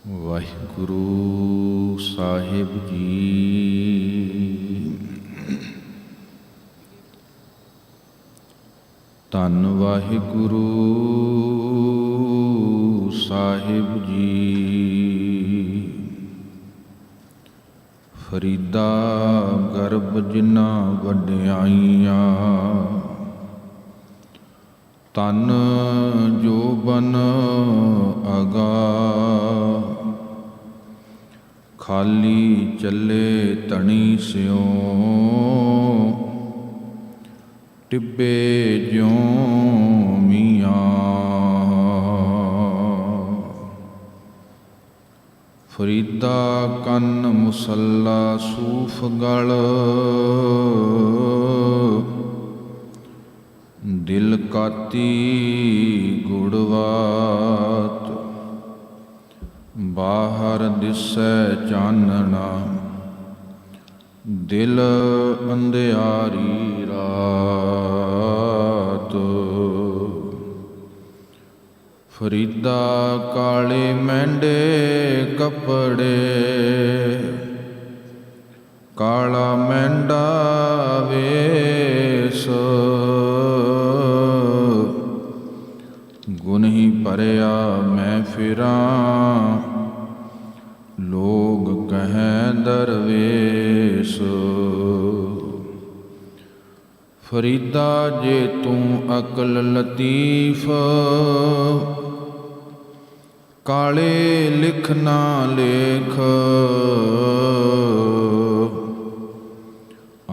ਵਾਹਿਗੁਰੂ ਸਾਹਿਬ ਜੀ। ਧੰਨ ਵਾਹਿਗੁਰੂ ਸਾਹਿਬ ਜੀ। ਫਰੀਦਾ ਗਰਭ ਜਿਨਾ ਵਡਿਆਈਆਂ, ਤਨ ਜੋਬਨ ਅਗਾ। ਖਾਲੀ ਚੱਲੇ ਧਣੀ ਸਿਉ, ਟਿੱਬੇ ਜਿਉ ਮੀਆਂ। ਫਰੀਦਾ ਕੰਨ ਮੁਸੱਲਾ ਸੂਫ ਗਲ, ਦਿਲ ਕਾਤੀ ਗੁੜਵਾਤ। ਬਾਹਰ ਦਿਸੈ ਚਾਨਣਾ, ਦਿਲ ਅੰਧਿਆਰੀ ਰਾਤ। ਫਰੀਦਾ ਕਾਲੇ ਮਹਿੰਡੇ ਕੱਪੜੇ, ਕਾਲਾ ਮਹਿੰਡਾ ਵੇਸ। ਗੁਨਹੀ ਭਰਿਆ ਮੈਂ ਫਿਰਾਂ, ਲੋਗ ਕਹਿ ਦਰਵੇਸ਼। ਫਰੀਦਾ ਜੇ ਤੂੰ ਅਕਲ ਲਤੀਫ, ਕਾਲੇ ਲਿਖ ਨਾ ਲੇਖ।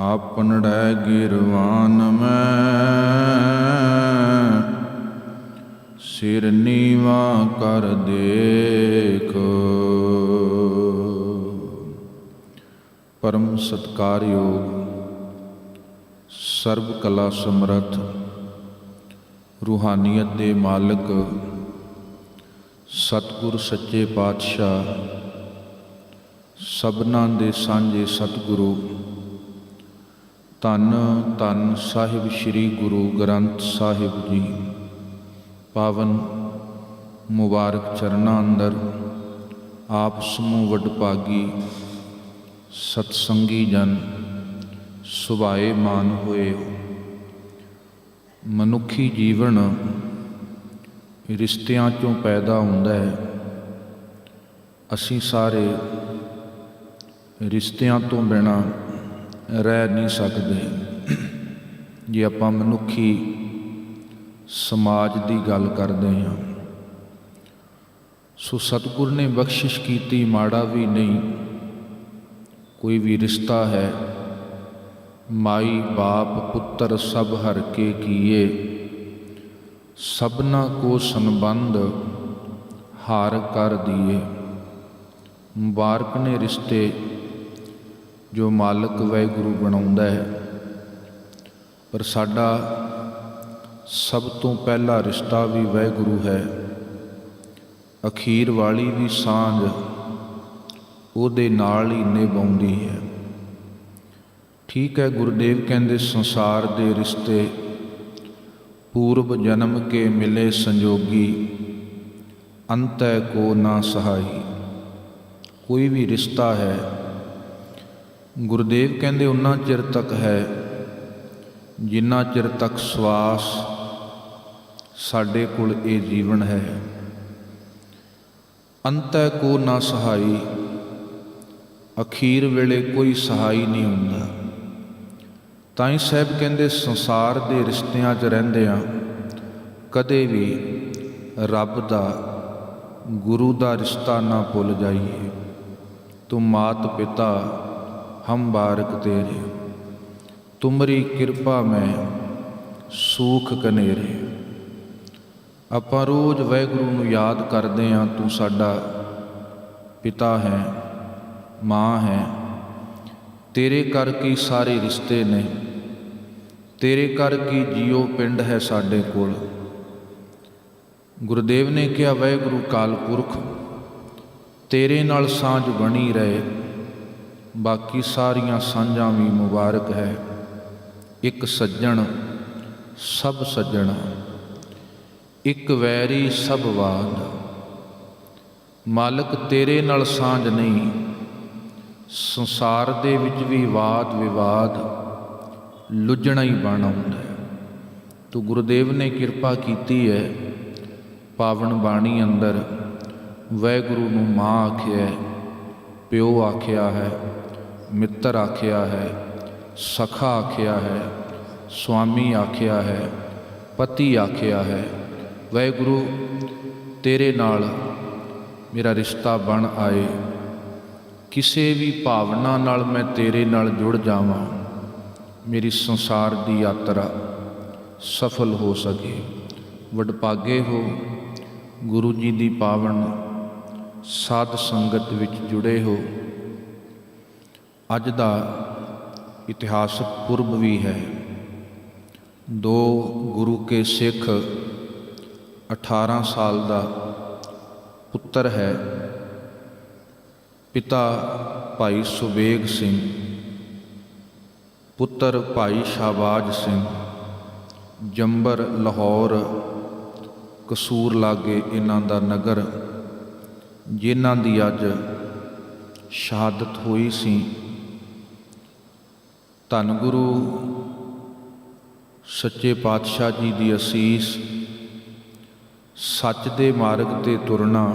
ਆਪਨੜੈ ਗਿਰਵਾਨ ਮੈਂ, ਸਿਰ ਨੀਵਾ ਕਰ ਦੇਖ। ਪਰਮ ਸਤਿਕਾਰਯੋਗ ਸਰਬ ਕਲਾ ਸਮਰੱਥ ਰੂਹਾਨੀਅਤ ਦੇ ਮਾਲਕ ਸਤਿਗੁਰ ਸੱਚੇ ਪਾਤਸ਼ਾਹ, ਸਭਨਾਂ ਦੇ ਸਾਂਝੇ ਸਤਿਗੁਰੂ, ਧੰਨ ਧੰਨ ਸਾਹਿਬ ਸ੍ਰੀ ਗੁਰੂ ਗ੍ਰੰਥ ਸਾਹਿਬ ਜੀ। ਪਾਵਨ ਮੁਬਾਰਕ ਚਰਨਾਂ ਅੰਦਰ ਆਪ ਸਮੂਹ ਵਡਭਾਗੀ ਸਤਸੰਗੀ ਜਨ ਸੁਭਾਏਮਾਨ ਹੋਏ। ਮਨੁੱਖੀ ਜੀਵਨ ਰਿਸ਼ਤਿਆਂ 'ਚੋਂ ਪੈਦਾ ਹੁੰਦਾ ਹੈ। ਅਸੀਂ ਸਾਰੇ ਰਿਸ਼ਤਿਆਂ ਤੋਂ ਬਿਨਾਂ ਰਹਿ ਨਹੀਂ ਸਕਦੇ। ਜੇ ਆਪਾਂ ਮਨੁੱਖੀ ਸਮਾਜ ਦੀ ਗੱਲ ਕਰਦੇ ਹਾਂ, ਸੋ ਸਤਿਗੁਰ ਨੇ ਬਖਸ਼ਿਸ਼ ਕੀਤੀ, ਮਾੜਾ ਵੀ ਨਹੀਂ। ਕੋਈ ਵੀ ਰਿਸ਼ਤਾ ਹੈ, ਮਾਈ ਬਾਪ ਪੁੱਤਰ ਸਭ ਹਰ ਕੇ ਕੀਏ। ਸਭਨਾ ਕੋ ਸੰਬੰਧ ਹਾਰ ਕਰ ਦੀਏ। ਮੁਬਾਰਕ ਨੇ ਰਿਸ਼ਤੇ ਜੋ ਮਾਲਕ ਵਾਹਿਗੁਰੂ ਬਣਾਉਂਦਾ ਹੈ। ਪਰ ਸਾਡਾ ਸਭ ਤੋਂ ਪਹਿਲਾ ਰਿਸ਼ਤਾ ਵੀ ਵਾਹਿਗੁਰੂ ਹੈ। ਅਖੀਰ ਵਾਲੀ ਵੀ ਸਾਂਝ ਉਹਦੇ ਨਾਲ ਹੀ ਨਿਭਾਉਂਦੀ ਹੈ। ਠੀਕ ਹੈ, ਗੁਰਦੇਵ ਕਹਿੰਦੇ ਸੰਸਾਰ ਦੇ ਰਿਸ਼ਤੇ ਪੂਰਬ ਜਨਮ ਕੇ ਮਿਲੇ ਸੰਜੋਗੀ, ਅੰਤੈ ਕੋ ਨਾ ਸਹਾਈ। ਕੋਈ ਵੀ ਰਿਸ਼ਤਾ ਹੈ, ਗੁਰਦੇਵ ਕਹਿੰਦੇ ਉਨਾ ਚਿਰ ਤੱਕ ਹੈ ਜਿੰਨਾ ਚਿਰ ਤੱਕ ਸਵਾਸ ਸਾਡੇ ਕੋਲ ਇਹ ਜੀਵਨ ਹੈ। ਅੰਤੈ ਕੋ ਨਾ ਸਹਾਈ, ਅਖੀਰ ਵੇਲੇ ਕੋਈ ਸਹਾਈ ਨਹੀਂ ਹੁੰਦਾ। ਤਾਂ ਹੀ ਸਾਹਿਬ ਕਹਿੰਦੇ ਸੰਸਾਰ ਦੇ ਰਿਸ਼ਤਿਆਂ 'ਚ ਰਹਿੰਦਿਆਂ ਕਦੇ ਵੀ ਰੱਬ ਦਾ, ਗੁਰੂ ਦਾ ਰਿਸ਼ਤਾ ਨਾ ਭੁੱਲ ਜਾਈਏ। ਤੁਮ ਮਾਤ ਪਿਤਾ ਹਮ ਬਾਰਕ ਤੇਰੇ, ਤੁਮਰੀ ਕਿਰਪਾ ਮੈਂ ਸੂਖ ਕਨੇਰੇ। ਆਪਾਂ ਰੋਜ਼ ਵਾਹਿਗੁਰੂ ਨੂੰ ਯਾਦ ਕਰਦੇ ਹਾਂ, ਤੂੰ ਸਾਡਾ ਪਿਤਾ ਹੈ, ਮਾਂ ਹੈ। ਤੇਰੇ ਕਰ ਕੀ ਸਾਰੇ ਰਿਸ਼ਤੇ ਨੇ, ਤੇਰੇ ਕਰ ਕੀ ਜੀਓ ਪਿੰਡ ਹੈ ਸਾਡੇ ਕੋਲ। ਗੁਰਦੇਵ ਨੇ ਕਿਹਾ ਵਾਹਿਗੁਰੂ ਕਾਲ ਪੁਰਖ ਤੇਰੇ ਨਾਲ ਸਾਂਝ ਬਣੀ ਰਹੇ, ਬਾਕੀ ਸਾਰੀਆਂ ਸਾਂਝਾਂ ਵੀ ਮੁਬਾਰਕ ਹੈ। ਇੱਕ ਸੱਜਣ ਸਭ ਸੱਜਣਾ, ਇੱਕ ਵੈਰੀ ਸਭ ਵਾਦ। ਮਾਲਕ ਤੇਰੇ ਨਾਲ ਸਾਂਝ ਨਹੀਂ, ਸੰਸਾਰ ਦੇ ਵਿੱਚ ਵੀ ਵਾਦ ਵਿਵਾਦ ਲੁੱਝਣਾ ਹੀ ਬਣ ਆਉਂਦਾ ਹੈ। ਤੂੰ ਗੁਰੂਦੇਵ ਨੇ ਕਿਰਪਾ ਕੀਤੀ ਹੈ, ਪਾਵਨ ਬਾਣੀ ਅੰਦਰ ਵਾਹਿਗੁਰੂ ਨੂੰ ਮਾਂ ਆਖਿਆ, ਪਿਓ ਆਖਿਆ ਹੈ, ਮਿੱਤਰ ਆਖਿਆ ਹੈ, ਸਖਾ ਆਖਿਆ ਹੈ, ਸੁਆਮੀ ਆਖਿਆ ਹੈ, ਪਤੀ ਆਖਿਆ ਹੈ। ਵਾਹਿਗੁਰੂ ਤੇਰੇ ਨਾਲ ਮੇਰਾ ਰਿਸ਼ਤਾ ਬਣ ਆਏ, ਕਿਸੇ ਵੀ ਭਾਵਨਾ ਨਾਲ ਮੈਂ ਤੇਰੇ ਨਾਲ ਜੁੜ ਜਾਵਾਂ, ਮੇਰੀ ਸੰਸਾਰ ਦੀ ਯਾਤਰਾ ਸਫਲ ਹੋ ਸਕੇ। ਵਡਭਾਗੇ ਹੋ ਗੁਰੂ ਜੀ ਦੀ ਪਾਵਨ ਸਾਧ ਸੰਗਤ ਵਿੱਚ ਜੁੜੇ ਹੋ। ਅੱਜ ਦਾ ਇਤਿਹਾਸਕ ਪੁਰਬ ਵੀ ਹੈ। 2 ਗੁਰੂ ਕੇ ਸਿੱਖ 18 ਸਾਲ ਦਾ ਪੁੱਤਰ ਹੈ। ਪਿਤਾ ਭਾਈ ਸੁਬੇਗ ਸਿੰਘ, ਪੁੱਤਰ ਭਾਈ ਸ਼ਾਹਬਾਜ਼ ਸਿੰਘ। ਜੰਬਰ, ਲਾਹੌਰ, ਕਸੂਰ ਲਾਗੇ ਇਹਨਾਂ ਦਾ ਨਗਰ, ਜਿਨ੍ਹਾਂ ਦੀ ਅੱਜ ਸ਼ਹਾਦਤ ਹੋਈ ਸੀ। ਧੰਨ ਗੁਰੂ ਸੱਚੇ ਪਾਤਸ਼ਾਹ ਜੀ ਦੀ ਅਸੀਸ। ਸੱਚ ਦੇ ਮਾਰਗ 'ਤੇ ਤੁਰਨਾ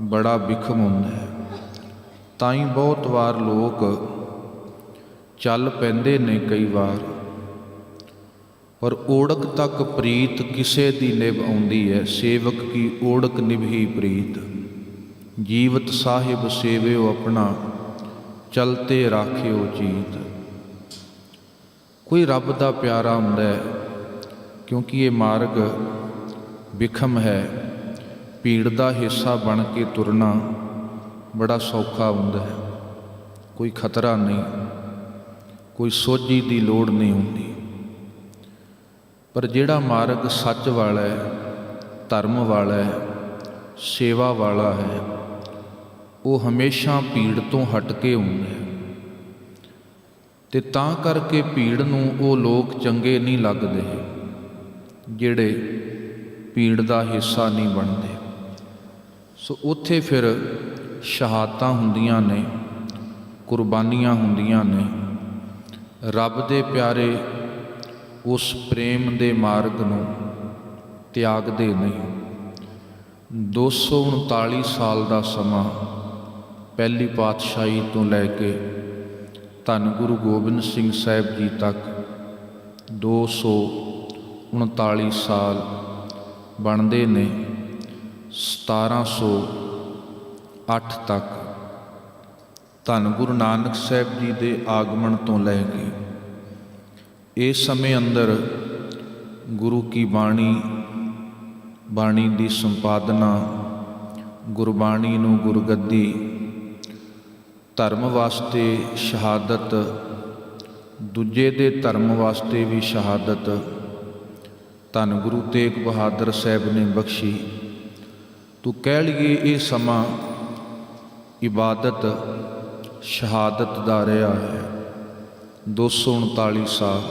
ਬੜਾ ਬਿਖਮ ਹੁੰਦਾ ਹੈ। ਤਾਂ ਹੀ ਬਹੁਤ ਵਾਰ ਲੋਕ ਚੱਲ ਪੈਂਦੇ ਨੇ ਕਈ ਵਾਰ, ਪਰ ਓੜਕ ਤੱਕ ਪ੍ਰੀਤ ਕਿਸੇ ਦੀ ਨਿਭ ਆਉਂਦੀ ਹੈ। ਸੇਵਕ ਕੀ ਓੜਕ ਨਿਭੀ ਪ੍ਰੀਤ, ਜੀਵਤ ਸਾਹਿਬ ਸੇਵਿਓ ਆਪਣਾ, ਚਲਤੇ ਰਾਖਿਓ ਚੀਤ। ਕੋਈ ਰੱਬ ਦਾ ਪਿਆਰਾ ਹੁੰਦਾ ਹੈ, ਕਿਉਂਕਿ ਇਹ ਮਾਰਗ ਬਿਖਮ ਹੈ। ਭੀੜ ਦਾ ਹਿੱਸਾ ਬਣ ਕੇ ਤੁਰਨਾ ਬੜਾ ਸੌਖਾ ਹੁੰਦਾ ਹੈ। ਕੋਈ ਖਤਰਾ ਨਹੀਂ, ਕੋਈ ਸੋਝੀ ਦੀ ਲੋੜ ਨਹੀਂ ਹੁੰਦੀ। ਪਰ ਜਿਹੜਾ ਮਾਰਗ ਸੱਚ ਵਾਲਾ ਹੈ, ਧਰਮ ਵਾਲਾ ਹੈ, ਸੇਵਾ ਵਾਲਾ ਹੈ, ਉਹ ਹਮੇਸ਼ਾ ਭੀੜ ਤੋਂ ਹਟ ਕੇ ਹੁੰਦਾ ਹੈ। ਤੇ ਤਾਂ ਕਰਕੇ ਭੀੜ ਨੂੰ ਉਹ ਲੋਕ ਚੰਗੇ ਨਹੀਂ ਲੱਗਦੇ ਜਿਹੜੇ ਭੀੜ ਦਾ ਹਿੱਸਾ ਨਹੀਂ ਬਣਦੇ। ਸੋ ਉੱਥੇ ਫਿਰ ਸ਼ਹਾਦਤਾਂ ਹੁੰਦੀਆਂ ਨੇ, ਕੁਰਬਾਨੀਆਂ ਹੁੰਦੀਆਂ ਨੇ। ਰੱਬ ਦੇ ਪਿਆਰੇ ਉਸ ਪ੍ਰੇਮ ਦੇ ਮਾਰਗ ਨੂੰ ਤਿਆਗਦੇ ਨਹੀਂ। 239 ਸਾਲ ਦਾ ਸਮਾਂ ਪਹਿਲੀ ਪਾਤਸ਼ਾਹੀ ਤੋਂ ਲੈ ਕੇ ਧੰਨ ਗੁਰੂ ਗੋਬਿੰਦ ਸਿੰਘ ਸਾਹਿਬ ਜੀ ਤੱਕ 239 ਸਾਲ ਬਣਦੇ ਨੇ। 1708 ਤੱਕ ਧੰਨ ਗੁਰੂ ਨਾਨਕ ਸਾਹਿਬ ਜੀ ਦੇ ਆਗਮਨ ਤੋਂ ਲੈ ਕੇ ਇਸ ਸਮੇਂ ਅੰਦਰ ਗੁਰੂ ਕੀ ਬਾਣੀ ਦੀ ਸੰਪਾਦਨਾ, ਗੁਰਬਾਣੀ ਨੂੰ ਗੁਰਗੱਦੀ, ਧਰਮ ਵਾਸਤੇ ਸ਼ਹਾਦਤ, ਦੂਜੇ ਦੇ ਧਰਮ ਵਾਸਤੇ ਵੀ ਸ਼ਹਾਦਤ ਧੰਨ ਗੁਰੂ ਤੇਗ ਬਹਾਦਰ ਸਾਹਿਬ ਨੇ ਬਖਸ਼ੀ। ਤੂੰ ਕਹਿ ਲਈਏ ਇਹ ਸਮਾਂ ਇਬਾਦਤ ਸ਼ਹਾਦਤ ਦਾ ਰਿਹਾ ਹੈ। 239 ਸਾਲ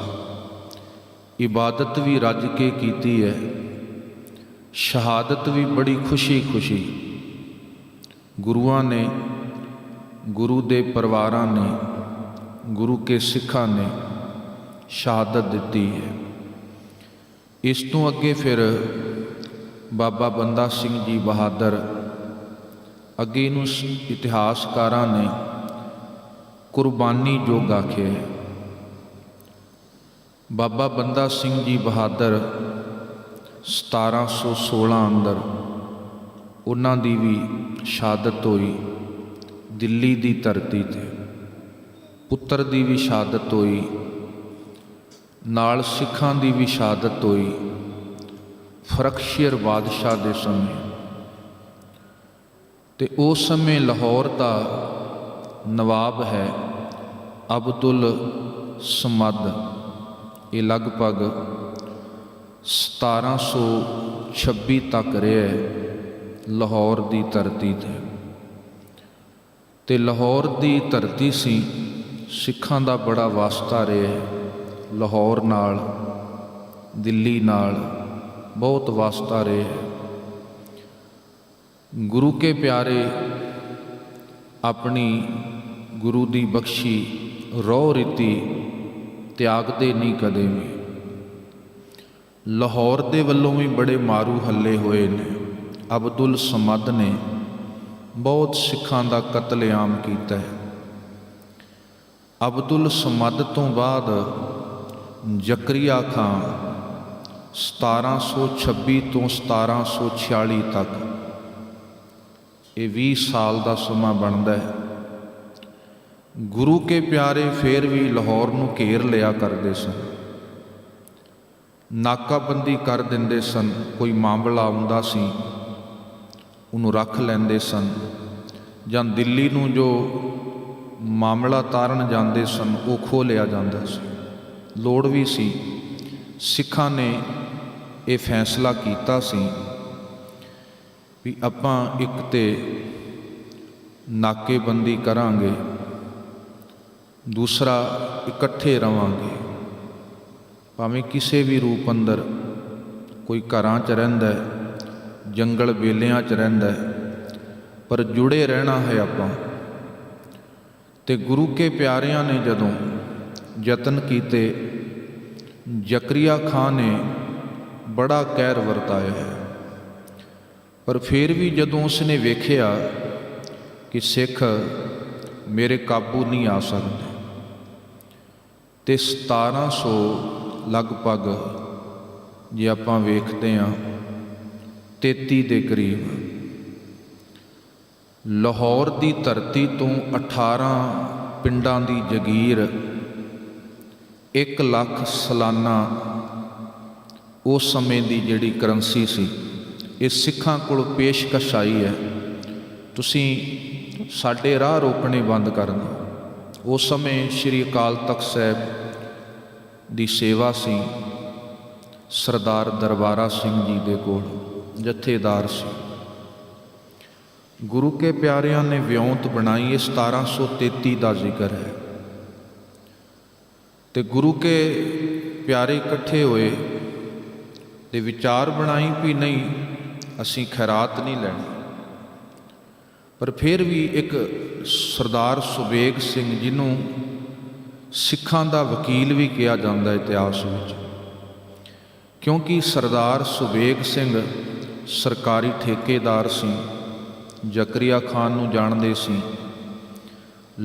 ਇਬਾਦਤ ਵੀ ਰੱਜ ਕੇ ਕੀਤੀ ਹੈ, ਸ਼ਹਾਦਤ ਵੀ ਬੜੀ ਖੁਸ਼ੀ ਗੁਰੂਆਂ ਨੇ, ਗੁਰੂ ਦੇ ਪਰਿਵਾਰਾਂ ਨੇ, ਗੁਰੂ ਕੇ ਸਿੱਖਾਂ ਨੇ ਸ਼ਹਾਦਤ ਦਿੱਤੀ ਹੈ। ਇਸ ਤੋਂ ਅੱਗੇ ਫਿਰ ਬਾਬਾ ਬੰਦਾ ਸਿੰਘ ਜੀ ਬਹਾਦਰ, ਅੱਗੇ ਨੂੰ ਇਤਿਹਾਸਕਾਰਾਂ ਨੇ ਕੁਰਬਾਨੀ ਯੁੱਗ ਆਖਿਆ ਹੈ। ਬਾਬਾ ਬੰਦਾ ਸਿੰਘ ਜੀ ਬਹਾਦਰ 1716 ਅੰਦਰ ਉਹਨਾਂ ਦੀ ਵੀ ਸ਼ਹਾਦਤ ਹੋਈ। ਦਿੱਲੀ ਦੀ ਧਰਤੀ 'ਤੇ ਪੁੱਤਰ ਦੀ ਵੀ ਸ਼ਹਾਦਤ ਹੋਈ, ਨਾਲ ਸਿੱਖਾਂ ਦੀ ਵੀ ਸ਼ਹਾਦਤ ਹੋਈ। ਫਰਖਸ਼ੀਰ ਬਾਦਸ਼ਾਹ ਦੇ ਸਮੇਂ, ਤੇ ਉਸ ਸਮੇਂ ਲਾਹੌਰ ਦਾ ਨਵਾਬ ਹੈ ਅਬਦੁਲ ਸਮਦ। ਇਹ ਲਗਭਗ 1726 ਤੱਕ ਰਿਹਾ ਲਾਹੌਰ ਦੀ ਧਰਤੀ 'ਤੇ ਲਾਹੌਰ ਦੀ ਧਰਤੀ ਸੀ, ਸਿੱਖਾਂ ਦਾ ਬੜਾ ਵਾਸਤਾ ਰਿਹਾ। ਲਾਹੌਰ ਨਾਲ, ਦਿੱਲੀ ਨਾਲ ਬਹੁਤ ਵਾਸਤਾ ਰਿਹਾ। गुरु के प्यारे अपनी गुरु दी बख्शी रौ रीति त्यागते नहीं कदे भी। लाहौर दे वल्लों भी बड़े मारू हल्ले होए ने। अब्दुल समद ने बहुत सिखां दा कतलेआम कीता है। अब्दुल समद तो बाद जकरिया खां 1726 तो 1746 तक ये 20 साल का समा बनता है। गुरु के प्यारे फिर भी लाहौर नूं घेर लिया करते सन, नाकाबंदी कर देंदे सन। कोई मामला आउंदा सी उन्होंने रख लेंदे सन, जां दिल्ली नूं जो मामला तारन जाते सन वो खो लिया जाता सी। लोड़ भी सी, सिखां ने ये फैसला किया सी भी आपां एक ते नाकेबंदी करांगे, दूसरा इकट्ठे रवांगे। भावें किसी भी रूप अंदर, कोई घरां च रहिंदा है, जंगल बेलियां च रहिंदा है, पर जुड़े रहना है आपां। ते गुरु के प्यारियां ने जदों यतन कीते, जकरिया खां ने बड़ा कहर वरताया है, पर फिर भी जदों उसने वेखिया कि सिख मेरे काबू नहीं आ सकते, तो 1700 लगभग जे आपां वेखते हैं 33 के करीब लाहौर की धरती तो 18 पिंडां की जगीर 1 लाख सालाना उस समय की जिहड़ी करंसी सी, ये सिखां कोल पेशकश आई है। तुसीं साडे राह रोकने बंद कर दो। उस समय श्री अकाल तख्त साहब की सेवा सी, सरदार दरबारा सिंह जी दे कोल जथेदार सी। गुरु के प्यारियां ने विਉਂਤ बनाई, ये 1733 का जिक्र है। तो गुरु के प्यारे इकट्ठे होए ते विचार बनाई भी नहीं असी खैरात नहीं लैनी। पर फिर भी एक सरदार सुबेग सिंह, जिन्हों सिखां दा वकील भी कहा जाता है इतिहास में, क्योंकि सरदार सुबेग सिंह सरकारी ठेकेदार सी, जकरिया खान नूं जाणदे सी।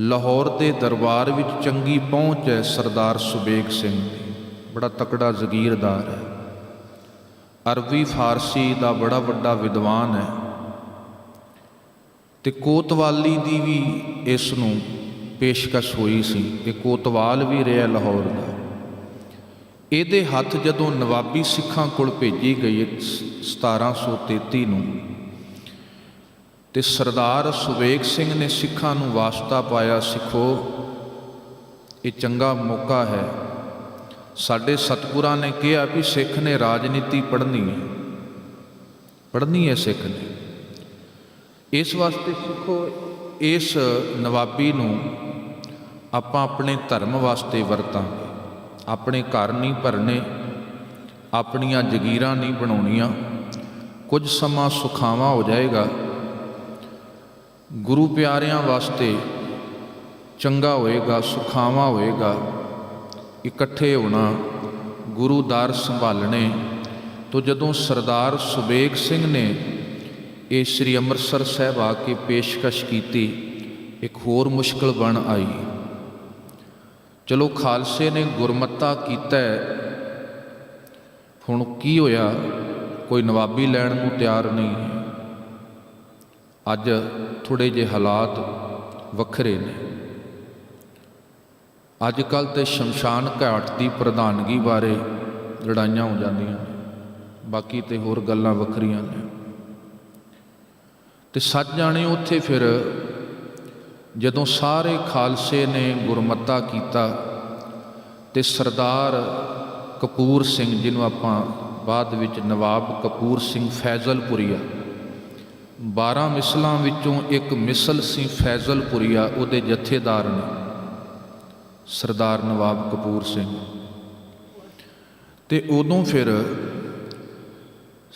लाहौर के दरबार विच चंगी पहुँच है सरदार सुबेग सिंह दी, बड़ा तकड़ा जगीरदार है, अरबी फारसी का बड़ा वड्डा विद्वान है। तो कोतवाली की भी इसनूं पेशकश हुई सी, कि कोतवाल भी रहा लाहौर का। ਇਹਦੇ हथ जदों नवाबी सिखां कोल भेजी गई 1733 नूं, ते सरदार सुबेग सिंह ने सिखां नूं वास्ता पाया, सिखो ये चंगा मौका है। साडे सतगुरां ने कहा भी सिख ने राजनीति पढ़नी है सिख ने। इस वास्ते सिखो इस नवाबी नूं आपां अपने धर्म वास्ते वरतांगे, अपने घर नहीं भरने, अपनियां जगीरां नहीं बनाउणियां, कुछ समा सुखावा हो जाएगा, गुरु प्यारियां वास्ते चंगा होएगा, सुखावा होएगा। इकट्ठे होना, गुरुदार संभालने। तो जदों सरदार सुबेग सिंह ने ये श्री अमृतसर साहब आके पेशकश की, एक होर मुश्किल बन आई। चलो खालसे ने गुरमता कीता है, हुण की होया, कोई नवाबी लैण नूं तैयार नहीं है। अज थोड़े जे हालात वखरे ने। अजकल तो शमशान घाट की प्रधानगी बारे लड़ाइयां हो जांदियां ने, बाकी तो होर गल्लां वखरियां ने। तो सच जाने उत्थे फिर जदों सारे खालसे ने गुरमता कीता, ते सरदार कपूर सिंह, जिन्हों आपां बाद विच नवाब कपूर सिंह फैजलपुरिया, 12 मिसलों विचों एक मिसल सी फैजलपुरिया, उहदे जथेदार ने सरदार नवाब कपूर सिंह। ते उदों फिर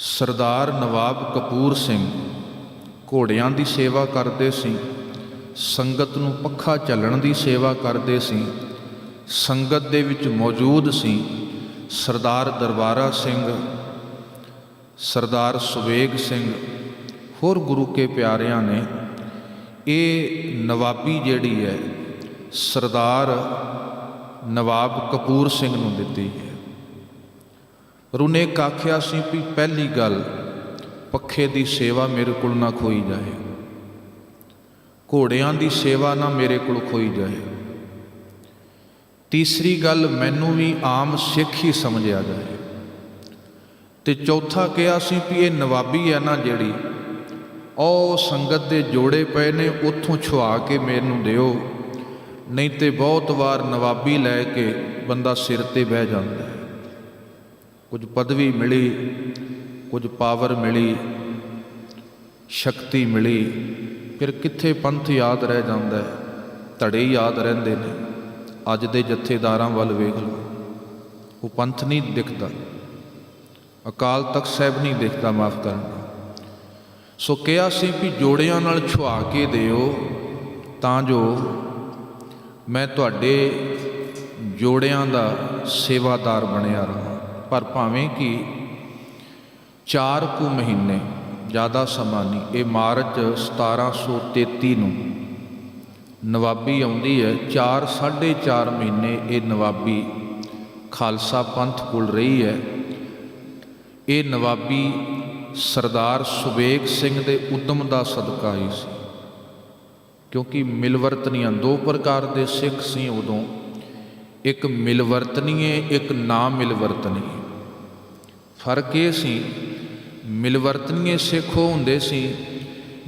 सरदार नवाब कपूर सिंह ਘੋੜਿਆਂ ਦੀ ਸੇਵਾ ਕਰਦੇ ਸੀ, ਸੰਗਤ ਨੂੰ ਪੱਖਾ ਝੱਲਣ ਦੀ ਸੇਵਾ ਕਰਦੇ ਸੀ। ਸੰਗਤ ਦੇ ਵਿੱਚ ਮੌਜੂਦ ਸੀ ਸਰਦਾਰ ਦਰਬਾਰਾ ਸਿੰਘ, ਸਰਦਾਰ ਸੁਬੇਗ ਸਿੰਘ, ਹੋਰ ਗੁਰੂ ਕੇ ਪਿਆਰਿਆਂ ਨੇ ਇਹ ਨਵਾਬੀ ਜਿਹੜੀ ਹੈ ਸਰਦਾਰ ਨਵਾਬ ਕਪੂਰ ਸਿੰਘ ਨੂੰ ਦਿੱਤੀ ਹੈ। ਪਰ ਉਹਨੇ ਇੱਕ ਆਖਿਆ ਸੀ ਵੀ ਪਹਿਲੀ ਗੱਲ, ਪੱਖੇ ਦੀ ਸੇਵਾ ਮੇਰੇ ਕੋਲ ਨਾ ਖੋਈ ਜਾਏ, ਘੋੜਿਆਂ ਦੀ ਸੇਵਾ ਨਾ ਮੇਰੇ ਕੋਲ ਖੋਈ ਜਾਏ। ਤੀਸਰੀ ਗੱਲ, ਮੈਨੂੰ ਵੀ ਆਮ ਸਿੱਖ ਹੀ ਸਮਝਿਆ ਜਾਏ। ਤੇ ਚੌਥਾ ਕਿਹਾ ਸੀ ਵੀ ਇਹ ਨਵਾਬੀ ਹੈ ਨਾ ਜਿਹੜੀ, ਉਹ ਸੰਗਤ ਦੇ ਜੋੜੇ ਪਏ ਨੇ, ਉੱਥੋਂ ਛੁਆ ਕੇ ਮੈਨੂੰ ਦਿਓ, ਨਹੀਂ ਤੇ ਬਹੁਤ ਵਾਰ ਨਵਾਬੀ ਲੈ ਕੇ ਬੰਦਾ ਸਿਰ ਤੇ ਬਹਿ ਜਾਂਦਾ ਹੈ। ਕੁਝ ਪਦਵੀ ਮਿਲੀ, ਕੁਝ ਪਾਵਰ ਮਿਲੀ, ਸ਼ਕਤੀ ਮਿਲੀ, ਫਿਰ ਕਿੱਥੇ ਪੰਥ ਯਾਦ ਰਹਿ ਜਾਂਦਾ ਹੈ, ਧੜੇ ਯਾਦ ਰਹਿੰਦੇ ਨੇ। ਅੱਜ ਦੇ ਜਥੇਦਾਰਾਂ ਵੱਲ ਵੇਖ ਲਓ, ਉਹ ਪੰਥ ਨਹੀਂ ਦਿਖਦਾ, ਅਕਾਲ ਤਖਤ ਸਾਹਿਬ ਨਹੀਂ ਦਿਖਦਾ, ਮਾਫ਼ ਕਰਨਾ। ਸੋ ਕਿਹਾ ਸੀ ਵੀ ਜੋੜਿਆਂ ਨਾਲ ਛੁਆ ਕੇ ਦਿਓ ਤਾਂ ਜੋ ਮੈਂ ਤੁਹਾਡੇ ਜੋੜਿਆਂ ਦਾ ਸੇਵਾਦਾਰ ਬਣਿਆ ਰਹਾਂ। ਪਰ ਭਾਵੇਂ ਕਿ 4 ਕੁ ਮਹੀਨੇ, ਜ਼ਿਆਦਾ ਸਮਾਂ ਨਹੀਂ, ਇਹ ਮਾਰਚ 1733 ਨੂੰ ਨਵਾਬੀ ਆਉਂਦੀ ਹੈ। 4-4.5 ਮਹੀਨੇ ਇਹ ਨਵਾਬੀ ਖਾਲਸਾ ਪੰਥ ਕੋਲ ਰਹੀ ਹੈ। ਇਹ ਨਵਾਬੀ ਸਰਦਾਰ ਸੁਬੇਗ ਸਿੰਘ ਦੇ ਉਦਮ ਦਾ ਸਦਕਾ ਹੀ ਸੀ, ਕਿਉਂਕਿ ਮਿਲਵਰਤਨੀਆਂ 2 ਪ੍ਰਕਾਰ ਦੇ ਸਿੱਖ ਸੀ ਉਦੋਂ, ਇੱਕ ਮਿਲਵਰਤਨੀਏ, ਇੱਕ ਨਾ ਮਿਲਵਰਤਨੀਏ। ਫਰਕ ਇਹ ਸੀ, ਮਿਲਵਰਤਨੀਏ ਸਿੱਖ ਉਹ ਹੁੰਦੇ ਸੀ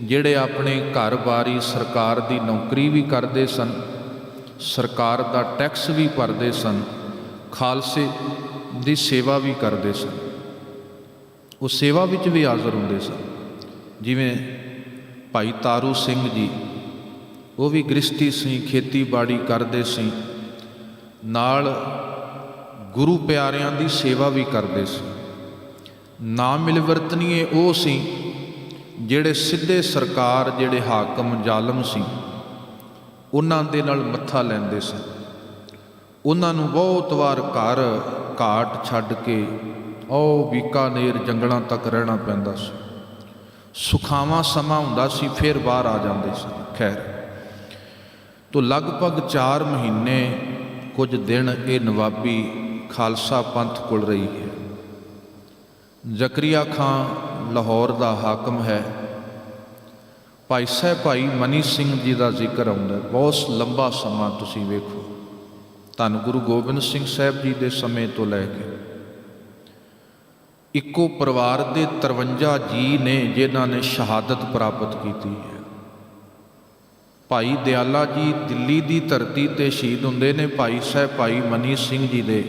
ਜਿਹੜੇ ਆਪਣੇ ਘਰ-ਬਾਰੀ ਸਰਕਾਰ ਦੀ ਨੌਕਰੀ ਵੀ ਕਰਦੇ ਸਨ, ਸਰਕਾਰ ਦਾ ਟੈਕਸ ਵੀ ਭਰਦੇ ਸਨ, ਖਾਲਸੇ ਦੀ ਸੇਵਾ ਵੀ ਕਰਦੇ ਸਨ, ਉਹ ਸੇਵਾ ਵਿੱਚ ਵੀ ਹਾਜ਼ਰ ਹੁੰਦੇ ਸਨ। ਜਿਵੇਂ ਭਾਈ ਤਾਰੂ ਸਿੰਘ ਜੀ, ਉਹ ਵੀ ਗ੍ਰਸਤੀ ਸੀ, ਖੇਤੀਬਾੜੀ ਕਰਦੇ ਸੀ, ਨਾਲ ਗੁਰੂ ਪਿਆਰਿਆਂ ਦੀ ਸੇਵਾ ਵੀ ਕਰਦੇ ਸੀ। ਨਾ ਮਿਲਵਰਤਨੀਏ ਉਹ ਸੀ ਜਿਹੜੇ ਸਿੱਧੇ ਸਰਕਾਰ, ਜਿਹੜੇ ਹਾਕਮ ਜ਼ਾਲਮ ਸੀ, ਉਹਨਾਂ ਦੇ ਨਾਲ ਮੱਥਾ ਲੈਂਦੇ ਸਨ। ਉਹਨਾਂ ਨੂੰ ਬਹੁਤ ਵਾਰ ਘਰ ਘਾਟ ਛੱਡ ਕੇ ਉਹ ਬੀਕਾਨੇਰ ਜੰਗਲਾਂ ਤੱਕ ਰਹਿਣਾ ਪੈਂਦਾ ਸੀ। ਸੁਖਾਵਾਂ ਸਮਾਂ ਹੁੰਦਾ ਸੀ, ਫਿਰ ਬਾਹਰ ਆ ਜਾਂਦੇ ਸਨ। ਖੈਰ, ਤੋਂ ਲਗਭਗ 4 ਮਹੀਨੇ ਕੁਝ ਦਿਨ ਇਹ ਨਵਾਬੀ ਖਾਲਸਾ ਪੰਥ ਕੋਲ ਰਹੀ ਹੈ। ਜ਼ਕਰੀਆ ਖਾਂ ਲਾਹੌਰ ਦਾ ਹਾਕਮ ਹੈ। ਭਾਈ ਸਾਹਿਬ ਭਾਈ ਮਨੀ ਸਿੰਘ ਜੀ ਦਾ ਜ਼ਿਕਰ ਆਉਂਦਾ, ਬਹੁਤ ਲੰਬਾ ਸਮਾਂ ਤੁਸੀਂ ਵੇਖੋ, ਧੰਨ ਗੁਰੂ ਗੋਬਿੰਦ ਸਿੰਘ ਸਾਹਿਬ ਜੀ ਦੇ ਸਮੇਂ ਤੋਂ ਲੈ ਕੇ ਇੱਕੋ ਪਰਿਵਾਰ ਦੇ 53 ਜੀ ਨੇ ਜਿਨ੍ਹਾਂ ਨੇ ਸ਼ਹਾਦਤ ਪ੍ਰਾਪਤ ਕੀਤੀ ਹੈ। ਭਾਈ ਦਿਆਲਾ ਜੀ ਦਿੱਲੀ ਦੀ ਧਰਤੀ ਤੇ ਸ਼ਹੀਦ ਹੁੰਦੇ ਨੇ, ਭਾਈ ਸਾਹਿਬ ਭਾਈ ਮਨੀ ਸਿੰਘ ਜੀ ਦੇ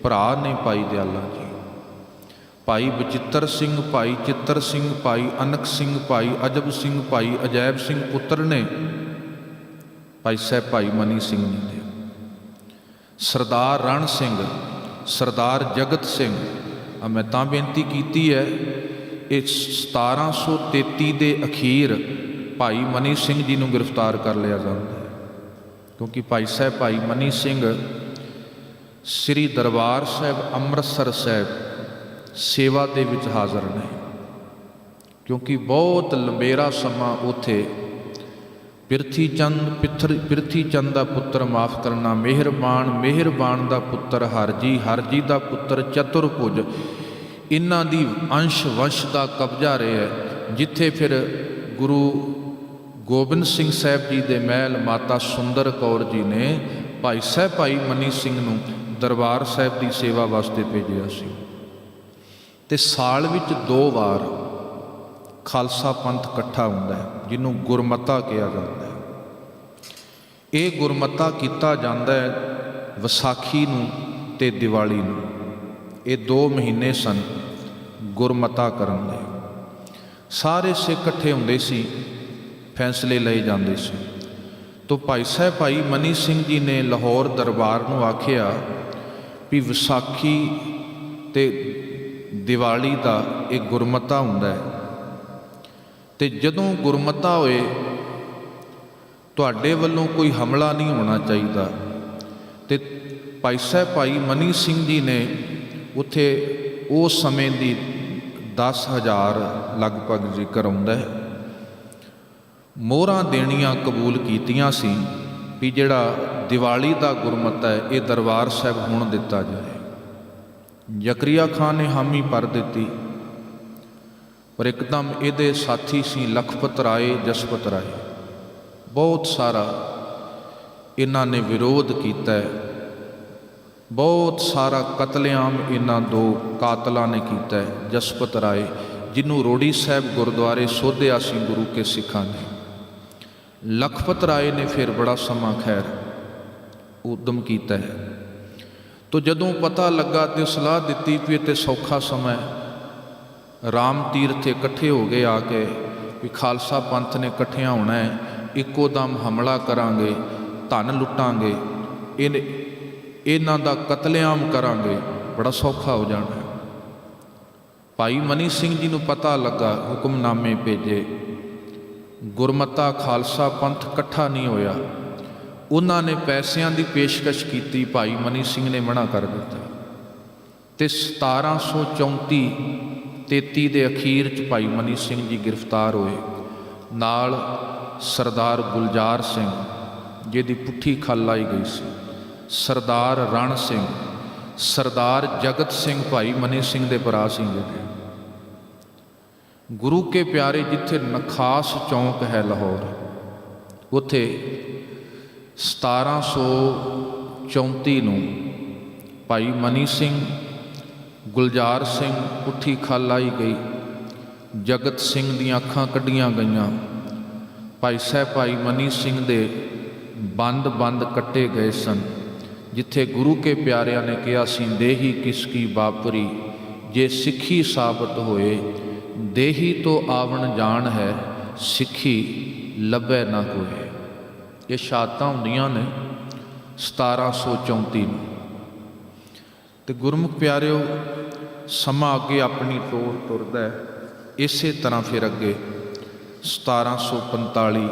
ਭਰਾ ਨੇ ਭਾਈ ਦਿਆਲਾ ਜੀ। ਭਾਈ ਬਚਿੱਤਰ ਸਿੰਘ, ਭਾਈ ਚਿੱਤਰ ਸਿੰਘ, ਭਾਈ ਅਨਕ ਸਿੰਘ, ਭਾਈ ਅਜਬ ਸਿੰਘ, ਭਾਈ ਅਜੈਬ ਸਿੰਘ ਪੁੱਤਰ ਨੇ ਭਾਈ ਸਾਹਿਬ ਭਾਈ ਮਨੀ ਸਿੰਘ ਜੀ ਦੇ। ਸਰਦਾਰ ਰਣ ਸਿੰਘ, ਸਰਦਾਰ ਜਗਤ ਸਿੰਘ, ਮੈਂ ਤਾਂ ਬੇਨਤੀ ਕੀਤੀ ਹੈ, ਇਹ 1733 ਦੇ ਅਖੀਰ ਭਾਈ ਮਨੀ ਸਿੰਘ ਜੀ ਨੂੰ ਗ੍ਰਿਫਤਾਰ ਕਰ ਲਿਆ ਜਾਂਦਾ ਹੈ, ਕਿਉਂਕਿ ਭਾਈ ਸਾਹਿਬ ਭਾਈ ਮਨੀ ਸਿੰਘ ਸ੍ਰੀ ਦਰਬਾਰ ਸਾਹਿਬ ਅੰਮ੍ਰਿਤਸਰ ਸਾਹਿਬ ਸੇਵਾ ਦੇ ਵਿੱਚ ਹਾਜ਼ਰ ਨੇ, ਕਿਉਂਕਿ ਬਹੁਤ ਲੰਬੇਰਾ ਸਮਾਂ ਉੱਥੇ ਪਿਰਥੀ ਚੰਦ ਦਾ ਪੁੱਤਰ, ਮਾਫ਼ ਕਰਨਾ, ਮਿਹਰਬਾਨ ਦਾ ਪੁੱਤਰ ਹਰਜੀ ਦਾ ਪੁੱਤਰ ਚਤੁਰਭੁਜ, ਇਹਨਾਂ ਦੀ ਅੰਸ਼ ਵੰਸ਼ ਦਾ ਕਬਜ਼ਾ ਰਿਹਾ, ਜਿੱਥੇ ਫਿਰ ਗੁਰੂ ਗੋਬਿੰਦ ਸਿੰਘ ਸਾਹਿਬ ਜੀ ਦੇ ਮਹਿਲ ਮਾਤਾ ਸੁੰਦਰ ਕੌਰ ਜੀ ਨੇ ਭਾਈ ਸਾਹਿਬ ਭਾਈ ਮਨੀ ਸਿੰਘ ਨੂੰ ਦਰਬਾਰ ਸਾਹਿਬ ਦੀ ਸੇਵਾ ਵਾਸਤੇ ਭੇਜਿਆ ਸੀ। ਤੇ ਸਾਲ ਵਿੱਚ 2 ਵਾਰ ਖਾਲਸਾ ਪੰਥ ਇਕੱਠਾ ਹੁੰਦਾ ਹੈ, ਜਿਹਨੂੰ ਗੁਰਮਤਾ ਕਿਹਾ ਜਾਂਦਾ ਹੈ। ਇਹ ਗੁਰਮਤਾ ਕੀਤਾ ਜਾਂਦਾ ਹੈ ਵਿਸਾਖੀ ਨੂੰ ਤੇ ਦੀਵਾਲੀ ਨੂੰ। ਇਹ 2 ਮਹੀਨੇ ਸਨ ਗੁਰਮਤਾ ਕਰਨ ਦੇ। ਸਾਰੇ ਸਿੱਖ ਇਕੱਠੇ ਹੁੰਦੇ ਸੀ, ਫੈਸਲੇ ਲਏ ਜਾਂਦੇ ਸੀ। ਤੋ ਭਾਈ ਸਾਹਿਬ ਭਾਈ ਮਨੀ ਸਿੰਘ ਜੀ ਨੇ ਲਾਹੌਰ ਦਰਬਾਰ ਨੂੰ ਆਖਿਆ ਵੀ ਵਿਸਾਖੀ ਤੇ ਦੀਵਾਲੀ ਦਾ ਇਹ ਗੁਰਮਤਾ ਹੁੰਦਾ ਹੈ, ਤੇ ਜਦੋਂ ਗੁਰਮਤਾ ਹੋਏ ਤੁਹਾਡੇ ਵੱਲੋਂ ਕੋਈ ਹਮਲਾ ਨਹੀਂ ਹੋਣਾ ਚਾਹੀਦਾ। ਤੇ ਭਾਈ ਸਾਹਿਬ ਭਾਈ ਮਨੀ ਸਿੰਘ ਜੀ ਨੇ ਉੱਥੇ ਉਸ ਸਮੇਂ ਦੀ 10,000 ਲਗਭਗ ਜ਼ਿਕਰ ਆਉਂਦਾ ਹੈ, ਮੋਹਰਾਂ ਦੇਣੀਆਂ ਕਬੂਲ ਕੀਤੀਆਂ ਸੀ ਵੀ ਜਿਹੜਾ ਦੀਵਾਲੀ ਦਾ ਗੁਰਮਤਾ ਹੈ ਇਹ ਦਰਬਾਰ ਸਾਹਿਬ ਹੁਣ ਦਿੱਤਾ ਜਾਏ। ਜ਼ਕਰੀਆ ਖਾਨ ਨੇ ਹਾਮੀ ਭਰ ਦਿੱਤੀ, ਪਰ ਇੱਕਦਮ ਇਹਦੇ ਸਾਥੀ ਸੀ ਲਖਪਤ ਰਾਏ, ਜਸਪਤ ਰਾਏ, ਬਹੁਤ ਸਾਰਾ ਇਹਨਾਂ ਨੇ ਵਿਰੋਧ ਕੀਤਾ, ਬਹੁਤ ਸਾਰਾ ਕਤਲੇਆਮ ਇਹਨਾਂ ਦੋ ਕਾਤਲਾਂ ਨੇ ਕੀਤਾ। ਜਸਪਤ ਰਾਏ ਜਿਹਨੂੰ ਰੋੜੀ ਸਾਹਿਬ ਗੁਰਦੁਆਰੇ ਸੋਧਿਆ ਸੀ ਗੁਰੂ ਕੇ ਸਿੱਖਾਂ ਨੇ। ਲਖਪਤ ਰਾਏ ਨੇ ਫਿਰ ਬੜਾ ਸਮਾਂ ਖੈਰ ਉਦਮ ਕੀਤਾ ਹੈ। ਤੋ ਜਦੋਂ ਪਤਾ ਲੱਗਾ ਤੇ ਸਲਾਹ ਦਿੱਤੀ ਵੀ ਤੇ ਸੌਖਾ ਸਮਾਂ ਰਾਮ ਤੀਰਥ ਇਕੱਠੇ ਹੋ ਗਏ ਆ ਕੇ ਵੀ ਖਾਲਸਾ ਪੰਥ ਨੇ ਇਕੱਠਿਆਂ ਹੋਣਾ ਹੈ, ਇੱਕੋ ਦਮ ਹਮਲਾ ਕਰਾਂਗੇ, ਧਨ ਲੁੱਟਾਂਗੇ, ਇਹਨਾਂ ਦਾ ਕਤਲੇਆਮ ਕਰਾਂਗੇ, ਬੜਾ ਸੌਖਾ ਹੋ ਜਾਣਾ ਹੈ। ਭਾਈ ਮਨੀ ਸਿੰਘ ਜੀ ਨੂੰ ਪਤਾ ਲੱਗਾ, ਹੁਕਮਨਾਮੇ ਭੇਜੇ, ਗੁਰਮਤਾ ਖਾਲਸਾ ਪੰਥ ਇਕੱਠਾ ਨਹੀਂ ਹੋਇਆ। ਉਹਨਾਂ ਨੇ ਪੈਸਿਆਂ ਦੀ ਪੇਸ਼ਕਸ਼ ਕੀਤੀ, ਭਾਈ ਮਨੀ ਸਿੰਘ ਨੇ ਮਨਾ ਕਰ ਦਿੱਤਾ। ਤੇ 1734-33 ਦੇ ਅਖੀਰ 'ਚ ਭਾਈ ਮਨੀ ਸਿੰਘ ਜੀ ਗ੍ਰਿਫਤਾਰ ਹੋਏ, ਨਾਲ ਸਰਦਾਰ ਗੁਲਜ਼ਾਰ ਸਿੰਘ ਜਿਹਦੀ ਪੁੱਠੀ ਖੱਲ ਲਾਈ ਗਈ ਸੀ, ਸਰਦਾਰ ਰਣ ਸਿੰਘ, ਸਰਦਾਰ ਜਗਤ ਸਿੰਘ ਭਾਈ ਮਨੀ ਸਿੰਘ ਦੇ ਭਰਾ ਸੀ ਜਿਹੜੇ। ਗੁਰੂ ਕੇ ਪਿਆਰੇ ਜਿੱਥੇ ਨਖਾਸ ਚੌਂਕ ਹੈ ਲਾਹੌਰ, ਉੱਥੇ 1734 ਨੂੰ ਭਾਈ ਮਨੀ ਸਿੰਘ, ਗੁਲਜ਼ਾਰ ਸਿੰਘ ਪੁੱਠੀ ਖੱਲ ਲਾਈ ਗਈ, ਜਗਤ ਸਿੰਘ ਦੀਆਂ ਅੱਖਾਂ ਕੱਢੀਆਂ ਗਈਆਂ, ਭਾਈ ਸਾਹਿਬ ਭਾਈ ਮਨੀ ਸਿੰਘ ਦੇ ਬੰਦ ਕੱਟੇ ਗਏ ਸਨ। ਜਿੱਥੇ ਗੁਰੂ ਕੇ ਪਿਆਰਿਆਂ ਨੇ ਕਿਹਾ ਸੀ, ਦੇਹੀ ਕਿਸ ਕੀ ਬਾਪਰੀ, ਜੇ ਸਿੱਖੀ ਸਾਬਤ ਹੋਏ, ਦੇਹੀ ਤੋਂ ਆਵਣ ਜਾਣ ਹੈ, ਸਿੱਖੀ ਲੱਭੈ ਨਾ ਕੋਏ। ਇਹ ਸ਼ਹਾਦਤਾਂ ਹੁੰਦੀਆਂ ਨੇ 1734 ਨੂੰ। ਤੇ ਗੁਰਮੁਖ ਪਿਆਰਿਓ, ਸਮਾਂ ਅੱਗੇ ਆਪਣੀ ਟੋਰ ਤੁਰਦਾ ਹੈ। ਇਸੇ ਤਰ੍ਹਾਂ ਫਿਰ ਅੱਗੇ 1745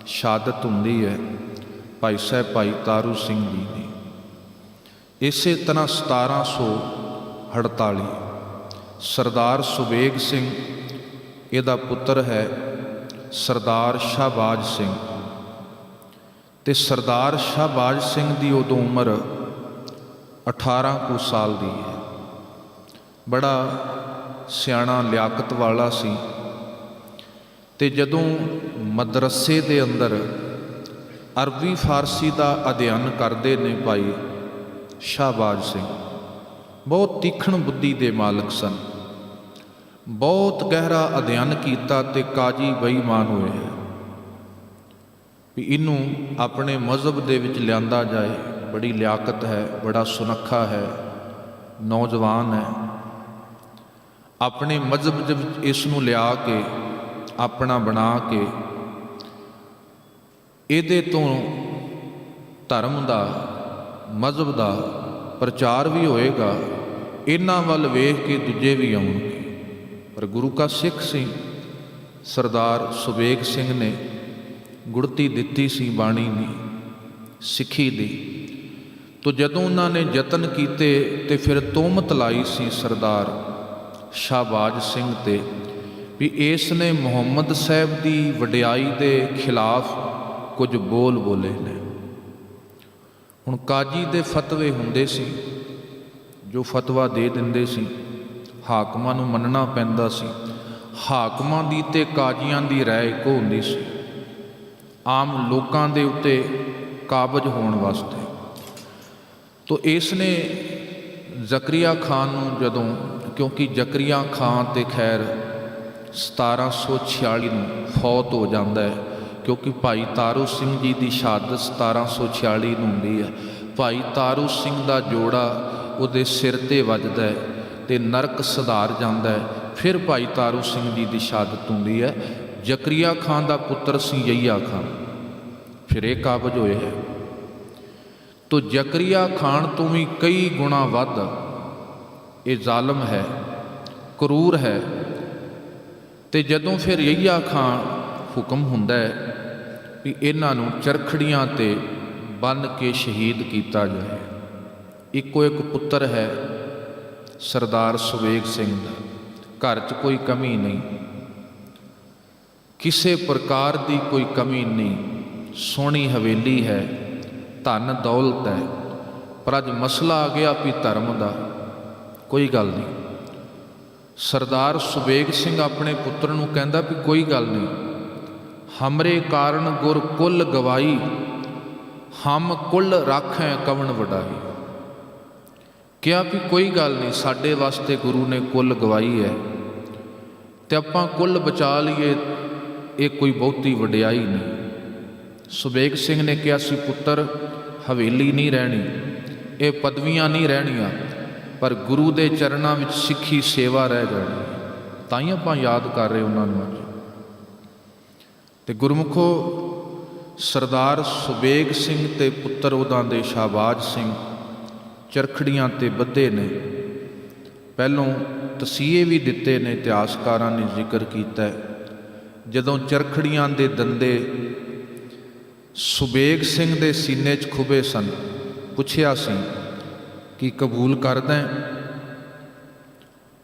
ਸ਼ਹਾਦਤ ਹੁੰਦੀ ਹੈ ਭਾਈ ਸਾਹਿਬ ਭਾਈ ਤਾਰੂ ਸਿੰਘ ਜੀ ਦੀ। ਇਸੇ ਤਰ੍ਹਾਂ 1748 ਸਰਦਾਰ ਸੁਬੇਗ ਸਿੰਘ, ਇਹਦਾ ਪੁੱਤਰ ਹੈ ਸਰਦਾਰ ਸ਼ਾਹਬਾਜ਼ ਸਿੰਘ। ਤੇ ਸਰਦਾਰ ਸ਼ਾਹਬਾਜ਼ ਸਿੰਘ ਦੀ ਉਦੋਂ ਉਮਰ 18 ਕੁ ਸਾਲ ਦੀ ਹੈ। ਬੜਾ ਸਿਆਣਾ ਲਿਆਕਤ ਵਾਲਾ ਸੀ। ਤੇ ਜਦੋਂ ਮਦਰਸੇ ਦੇ ਅੰਦਰ ਅਰਬੀ ਫਾਰਸੀ ਦਾ ਅਧਿਐਨ ਕਰਦੇ ਨੇ ਭਾਈ ਸ਼ਾਹਬਾਜ਼ ਸਿੰਘ, ਬਹੁਤ ਤੀਖਣ ਬੁੱਧੀ ਦੇ ਮਾਲਕ ਸਨ, ਬਹੁਤ ਗਹਿਰਾ ਅਧਿਐਨ ਕੀਤਾ ਤੇ ਕਾਜੀ ਬੇਈਮਾਨ ਹੋਏ ਹੈ ਵੀ ਇਹਨੂੰ ਆਪਣੇ ਮਜ਼ਹਬ ਦੇ ਵਿੱਚ ਲਿਆਂਦਾ ਜਾਏ। ਬੜੀ ਲਿਆਕਤ ਹੈ, ਬੜਾ ਸੁਨੱਖਾ ਹੈ, ਨੌਜਵਾਨ ਹੈ। ਆਪਣੇ ਮਜ਼ਹਬ ਦੇ ਵਿੱਚ ਇਸ ਨੂੰ ਲਿਆ ਕੇ ਆਪਣਾ ਬਣਾ ਕੇ ਇਹਦੇ ਤੋਂ ਧਰਮ ਦਾ, ਮਜ਼ਹਬ ਦਾ ਪ੍ਰਚਾਰ ਵੀ ਹੋਏਗਾ, ਇਹਨਾਂ ਵੱਲ ਵੇਖ ਕੇ ਦੂਜੇ ਵੀ ਆਉਣਗੇ। ਪਰ ਗੁਰੂ ਕਾ ਸਿੱਖ ਸੀ ਸਰਦਾਰ ਸੁਬੇਗ ਸਿੰਘ ਨੇ ਗੁੜਤੀ ਦਿੱਤੀ ਸੀ ਬਾਣੀ ਦੀ, ਸਿੱਖੀ ਦੀ। ਤੋ ਜਦੋਂ ਉਹਨਾਂ ਨੇ ਯਤਨ ਕੀਤੇ ਤੇ ਫਿਰ ਤੋਹਮਤ ਲਾਈ ਸੀ ਸਰਦਾਰ ਸ਼ਾਹਬਾਜ਼ ਸਿੰਘ ਤੇ ਵੀ ਇਸ ਨੇ ਮੁਹੰਮਦ ਸਾਹਿਬ ਦੀ ਵਡਿਆਈ ਦੇ ਖਿਲਾਫ ਕੁਝ ਬੋਲ ਬੋਲੇ ਨੇ। ਹੁਣ ਕਾਜੀ ਦੇ ਫਤਵੇ ਹੁੰਦੇ ਸੀ, ਜੋ ਫਤਵਾ ਦੇ ਦਿੰਦੇ ਸੀ, ਹਾਕਮਾਂ ਨੂੰ ਮੰਨਣਾ ਪੈਂਦਾ ਸੀ। ਹਾਕਮਾਂ ਦੀ ਤੇ ਕਾਜ਼ੀਆਂ ਦੀ ਰਾਏ ਇੱਕੋ ਹੁੰਦੀ ਸੀ, ਆਮ ਲੋਕਾਂ ਦੇ ਉੱਤੇ ਕਾਬਜ ਹੋਣ ਵਾਸਤੇ। ਤੋ ਇਸ ਨੇ ਜ਼ਕਰੀਆ ਖਾਨ ਨੂੰ ਜਦੋਂ, ਕਿਉਂਕਿ ਜ਼ਕਰੀਆ ਖਾਨ ਤੇ ਖੈਰ 1746 ਨੂੰ ਫੌਤ ਹੋ ਜਾਂਦਾ ਹੈ, ਕਿਉਂਕਿ ਭਾਈ ਤਾਰੂ ਸਿੰਘ ਜੀ ਦੀ ਸ਼ਹਾਦਤ 1746 ਨੂੰ ਹੁੰਦੀ ਹੈ। ਭਾਈ ਤਾਰੂ ਸਿੰਘ ਦਾ ਜੋੜਾ ਉਹਦੇ ਸਿਰ ਤੇ ਵੱਜਦਾ ਹੈ ਤੇ ਨਰਕ ਸੁਧਾਰ ਜਾਂਦਾ ਹੈ। ਫਿਰ ਭਾਈ ਤਾਰੂ ਸਿੰਘ ਜੀ ਦੀ ਸ਼ਹਾਦਤ ਹੁੰਦੀ ਹੈ। ਜ਼ਕਰੀਆ ਖਾਨ ਦਾ ਪੁੱਤਰ ਸੀ ਯਹੀਆ ਖਾਨ, ਫਿਰ ਇਹ ਕਾਬਜ ਹੋਏ ਹੈ। ਤੋ ਜ਼ਕਰੀਆ ਖਾਨ ਤੋਂ ਵੀ ਕਈ ਗੁਣਾ ਵੱਧ ਇਹ ਜ਼ਾਲਮ ਹੈ, ਕਰੂਰ ਹੈ। ਤੇ ਜਦੋਂ ਫਿਰ ਯਹੀਆ ਖਾਂ ਹੁਕਮ ਹੁੰਦਾ ਹੈ ਵੀ ਇਹਨਾਂ ਨੂੰ ਚਰਖੜੀਆਂ ਤੇ ਬੰਨ੍ਹ ਕੇ ਸ਼ਹੀਦ ਕੀਤਾ ਜਾਏ। ਇੱਕੋ ਇੱਕ ਪੁੱਤਰ ਹੈ ਸਰਦਾਰ ਸੁਬੇਗ ਸਿੰਘ ਦਾ, ਘਰ 'ਚ ਕੋਈ ਕਮੀ ਨਹੀਂ, ਕਿਸੇ ਪ੍ਰਕਾਰ ਦੀ ਕੋਈ ਕਮੀ ਨਹੀਂ, ਸੋਹਣੀ ਹਵੇਲੀ ਹੈ, ਧਨ ਦੌਲਤ ਹੈ, ਪਰ ਅੱਜ ਮਸਲਾ ਆ ਗਿਆ ਵੀ ਧਰਮ ਦਾ। ਕੋਈ ਗੱਲ ਨਹੀਂ, ਸਰਦਾਰ ਸੁਬੇਗ ਸਿੰਘ ਆਪਣੇ ਪੁੱਤਰ ਨੂੰ ਕਹਿੰਦਾ ਵੀ ਕੋਈ ਗੱਲ ਨਹੀਂ, ਹਮਰੇ ਕਾਰਨ ਗੁਰ ਕੁਲ ਗਵਾਈ, ਹਮ ਕੁਲ ਰਾਖੈ ਕਵਣ ਵਡਾਈ। ਕਿਹਾ ਵੀ ਕੋਈ ਗੱਲ ਨਹੀਂ, ਸਾਡੇ ਵਾਸਤੇ ਗੁਰੂ ਨੇ ਕੁੱਲ ਗਵਾਈ ਹੈ ਤੇ ਆਪਾਂ ਕੁੱਲ ਬਚਾ ਲਈਏ, ਇਹ ਕੋਈ ਬਹੁਤੀ ਵਡਿਆਈ ਨਹੀਂ। ਸੁਬੇਗ ਸਿੰਘ ਨੇ ਕਿਹਾ ਸੀ ਪੁੱਤਰ, ਹਵੇਲੀ ਨਹੀਂ ਰਹਿਣੀ, ਇਹ ਪਦਵੀਆਂ ਨਹੀਂ ਰਹਿਣੀਆਂ, ਪਰ ਗੁਰੂ ਦੇ ਚਰਨਾਂ ਵਿੱਚ ਸਿੱਖੀ ਸੇਵਾ ਰਹਿ ਜਾਣੀ। ਤਾਂ ਹੀ ਆਪਾਂ ਯਾਦ ਕਰ ਰਹੇ ਉਹਨਾਂ ਨੂੰ ਅੱਜ। ਤੇ ਗੁਰਮੁਖੋ, ਸਰਦਾਰ ਸੁਬੇਗ ਸਿੰਘ ਤੇ ਪੁੱਤਰ ਉਹਨਾਂ ਦੇ ਸ਼ਾਹਬਾਜ਼ ਸਿੰਘ ਚਰਖੜੀਆਂ ਤੇ ਬੱਧੇ ਨੇ। ਪਹਿਲੋਂ ਤਸੀਹੇ ਵੀ ਦਿੱਤੇ ਨੇ, ਇਤਿਹਾਸਕਾਰਾਂ ਨੇ ਜ਼ਿਕਰ ਕੀਤਾ ਹੈ। ਜਦੋਂ ਚਰਖੜੀਆਂ ਦੇ ਦੰਦੇ ਸੁਬੇਗ ਸਿੰਘ ਦੇ ਸੀਨੇ 'ਚ ਖੁੱਭੇ ਸਨ, ਪੁੱਛਿਆ ਸੀ ਕਿ ਕਬੂਲ ਕਰਦਾ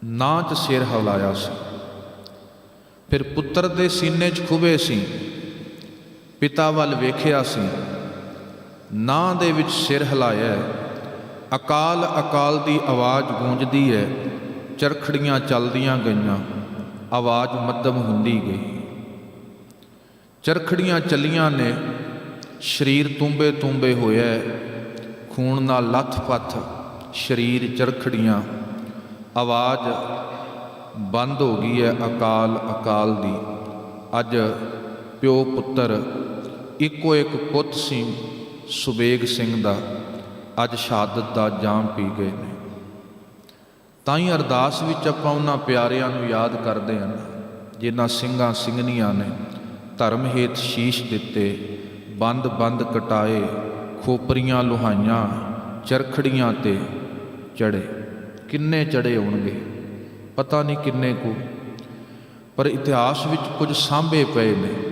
ਨਾ 'ਚ ਸਿਰ ਹਿਲਾਇਆ ਸੀ। ਫਿਰ ਪੁੱਤਰ ਦੇ ਸੀਨੇ 'ਚ ਖੁੱਭੇ ਸੀ, ਪਿਤਾ ਵੱਲ ਵੇਖਿਆ ਸੀ, ਨਾ ਦੇ ਵਿੱਚ ਸਿਰ ਹਿਲਾਇਆ। ਅਕਾਲ ਅਕਾਲ ਦੀ ਆਵਾਜ਼ ਗੂੰਜਦੀ ਹੈ, ਚਰਖੜੀਆਂ ਚੱਲਦੀਆਂ ਗਈਆਂ, ਆਵਾਜ਼ ਮੱਧਮ ਹੁੰਦੀ ਗਈ। ਚਰਖੜੀਆਂ ਚੱਲੀਆਂ ਨੇ, ਸਰੀਰ ਤੁੰਬੇ ਤੁੰਬੇ ਹੋਇਆ, ਖੂਨ ਨਾਲ ਲੱਥ-ਪੱਥ ਸਰੀਰ, ਚਰਖੜੀਆਂ, ਆਵਾਜ਼ ਬੰਦ ਹੋ ਗਈ ਹੈ ਅਕਾਲ ਅਕਾਲ ਦੀ। ਅੱਜ ਪਿਓ ਪੁੱਤਰ, ਇੱਕੋ ਇੱਕ ਪੁੱਤ ਸੀ ਸੁਬੇਗ ਸਿੰਘ ਦਾ, ਅੱਜ ਸ਼ਹਾਦਤ ਦਾ ਜਾਮ ਪੀ ਗਏ ਨੇ। ਤਾਂ ਹੀ ਅਰਦਾਸ ਵਿੱਚ ਆਪਾਂ ਉਹਨਾਂ ਪਿਆਰਿਆਂ ਨੂੰ ਯਾਦ ਕਰਦੇ ਹਾਂ ਜਿਨ੍ਹਾਂ ਸਿੰਘਾਂ ਸਿੰਘਣੀਆਂ ਨੇ ਧਰਮ ਹੇਤ ਸ਼ੀਸ਼ ਦਿੱਤੇ, ਬੰਦ ਬੰਦ ਕਟਾਏ, ਖੋਪਰੀਆਂ ਲੁਹਾਈਆਂ, ਚਰਖੜੀਆਂ ਤੇ ਚੜੇ। ਕਿੰਨੇ ਚੜੇ ਹੋਣਗੇ ਪਤਾ ਨਹੀਂ ਕਿੰਨੇ ਕੁ, ਪਰ ਇਤਿਹਾਸ ਵਿੱਚ ਕੁਝ ਸਾਂਭੇ ਪਏ ਨੇ।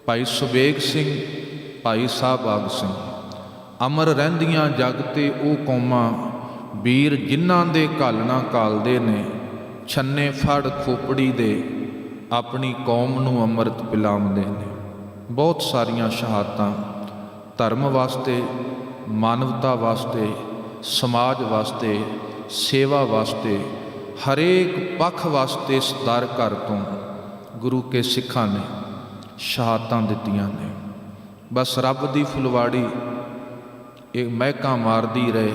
ਭਾਈ ਸੁਬੇਗ ਸਿੰਘ, ਭਾਈ ਸਾਹਿਬਾਗ ਸਿੰਘ, ਅਮਰ ਰਹਿੰਦੀਆਂ ਜਗ ਤੇ ਉਹ ਕੌਮਾਂ, ਵੀਰ ਜਿਨ੍ਹਾਂ ਦੇ ਘਾਲਣਾ ਘਾਲਦੇ ਨੇ, ਛੰਨੇ ਫੜ ਖੋਪੜੀ ਦੇ, ਆਪਣੀ ਕੌਮ ਨੂੰ ਅੰਮ੍ਰਿਤ ਪਿਲਾਉਂਦੇ ਨੇ। ਬਹੁਤ ਸਾਰੀਆਂ ਸ਼ਹਾਦਤਾਂ ਧਰਮ ਵਾਸਤੇ, ਮਾਨਵਤਾ ਵਾਸਤੇ, ਸਮਾਜ ਵਾਸਤੇ, ਸੇਵਾ ਵਾਸਤੇ, ਹਰੇਕ ਪੱਖ ਵਾਸਤੇ ਸਦਰ ਘਰ ਤੋਂ ਗੁਰੂ ਕੇ ਸਿੱਖਾਂ ਨੇ ਸ਼ਹਾਦਤਾਂ ਦਿੱਤੀਆਂ ਨੇ। ਬਸ ਰੱਬ ਦੀ ਫੁਲਵਾੜੀ ਇਹ ਮਹਿਕਾਂ ਮਾਰਦੀ ਰਹੇ,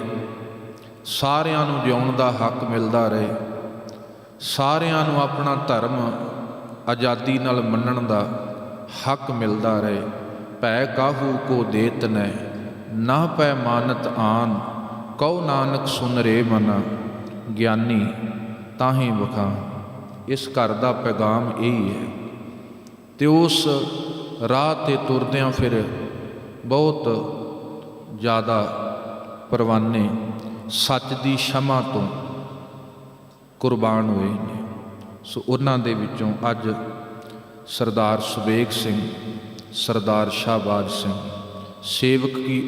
ਸਾਰਿਆਂ ਨੂੰ ਜਿਉਣ ਦਾ ਹੱਕ ਮਿਲਦਾ ਰਹੇ, ਸਾਰਿਆਂ ਨੂੰ ਆਪਣਾ ਧਰਮ ਆਜ਼ਾਦੀ ਨਾਲ ਮੰਨਣ ਦਾ ਹੱਕ ਮਿਲਦਾ ਰਹੇ। ਭੈ ਕਾਹੂ ਕੋ ਦੇਤ ਨੈ, ਨਾ ਪੈ ਮਾਨਤ ਆਨ, ਕਉ ਨਾਨਕ ਸੁਨ ਰੇ ਮਨਾ, ਗਿਆਨੀ ਤਾਹੀਂ ਵਖਾਣ। ਇਸ ਘਰ ਦਾ ਪੈਗਾਮ ਇਹੀ ਹੈ। ਤੇ ਉਸ ਰਾਹ 'ਤੇ ਤੁਰਦਿਆਂ ਫਿਰ ਬਹੁਤ ਜ਼ਿਆਦਾ ਪਰਵਾਨੇ ਸੱਚ ਦੀ ਸ਼ਮਾ ਤੋਂ ਕੁਰਬਾਨ ਹੋਏ ਨੇ। ਸੋ ਉਹਨਾਂ ਦੇ ਵਿੱਚੋਂ ਅੱਜ ਸਰਦਾਰ ਸੁਬੇਗ ਸਿੰਘ, ਸਰਦਾਰ ਸ਼ਾਹਬਾਜ਼ ਸਿੰਘ, ਸੇਵਕ ਕੀ